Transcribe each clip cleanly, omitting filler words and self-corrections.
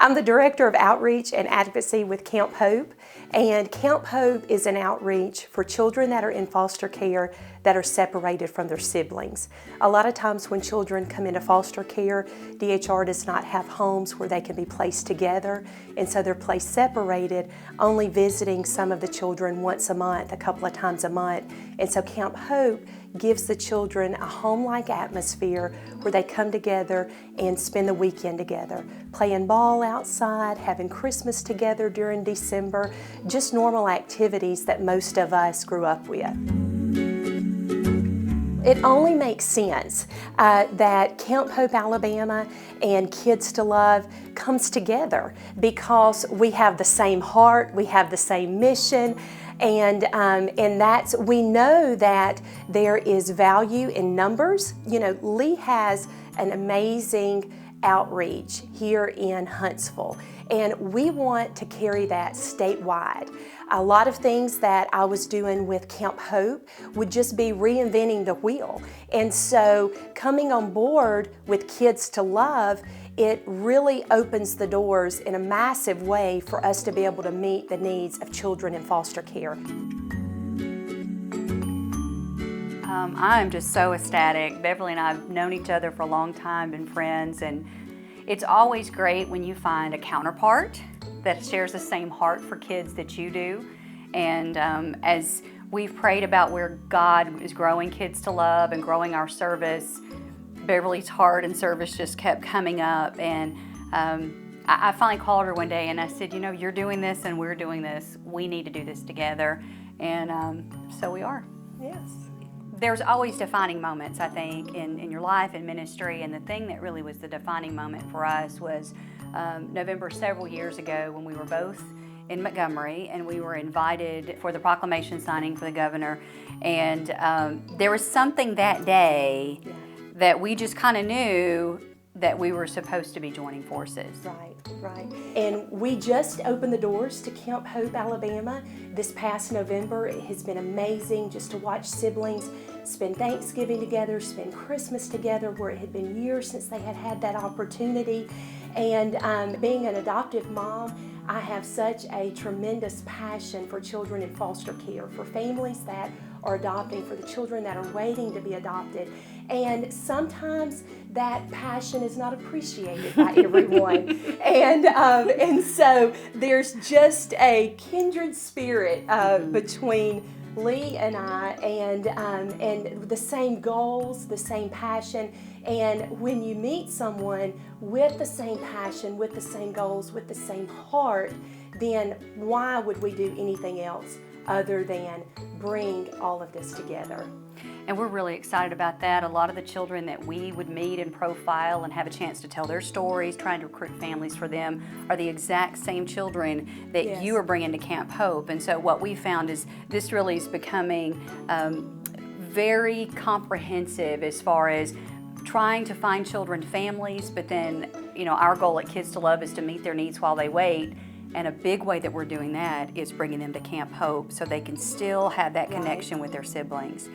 I'm the Director of Outreach and Advocacy with Camp Hope, and Camp Hope is an outreach for children that are in foster care that are separated from their siblings. A lot of times when children come into foster care, DHR does not have homes where they can be placed together, and so they're placed separated, only visiting some of the children once a month, a couple of times a month. And so Camp Hope gives the children a home-like atmosphere where they come together and spend the weekend together, playing ball outside, having Christmas together during December, just normal activities that most of us grew up with. It only makes sense that Camp Hope, Alabama and Kids to Love comes together because we have the same heart, we have the same mission, and we know that there is value in numbers. You know, Lee has an amazing outreach here in Huntsville, and we want to carry that statewide. A lot of things that I was doing with Camp Hope would just be reinventing the wheel. And so coming on board with Kids to Love, it really opens the doors in a massive way for us to be able to meet the needs of children in foster care. I'm just so ecstatic. Beverly and I have known each other for a long time, been friends, and it's always great when you find a counterpart that shares the same heart for kids that you do. And as we've prayed about where God is growing Kids to Love and growing our service, Beverly's heart and service just kept coming up. And I finally called her one day and I said, you know, you're doing this and we're doing this. We need to do this together. And so we are. Yes. There's always defining moments, I think, in your life and ministry, and the thing that really was the defining moment for us was November several years ago when we were both in Montgomery and we were invited for the proclamation signing for the governor, and there was something that day that we just kind of knew that we were supposed to be joining forces. Right, right. And we just opened the doors to Camp Hope, Alabama this past November. It has been amazing just to watch siblings spend Thanksgiving together, spend Christmas together, where it had been years since they had had that opportunity. And being an adoptive mom, I have such a tremendous passion for children in foster care, for families that are adopting, for the children that are waiting to be adopted. And sometimes that passion is not appreciated by everyone. And so there's just a kindred spirit between Lee and I, and the same goals, the same passion. And when you meet someone with the same passion, with the same goals, with the same heart, then why would we do anything else other than bring all of this together? And we're really excited about that. A lot of the children that we would meet and profile and have a chance to tell their stories, trying to recruit families for them, are the exact same children that you are bringing to Camp Hope. And so what we found is this really is becoming very comprehensive as far as trying to find children families, but then, you know, our goal at Kids to Love is to meet their needs while they wait. And a big way that we're doing that is bringing them to Camp Hope so they can still have that connection with their siblings.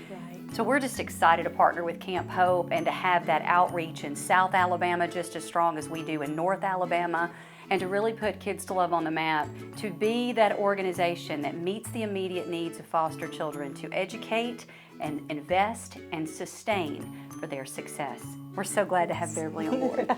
So we're just excited to partner with Camp Hope and to have that outreach in South Alabama just as strong as we do in North Alabama, and to really put Kids to Love on the map, to be that organization that meets the immediate needs of foster children, to educate and invest and sustain for their success. We're so glad to have Beverly on board.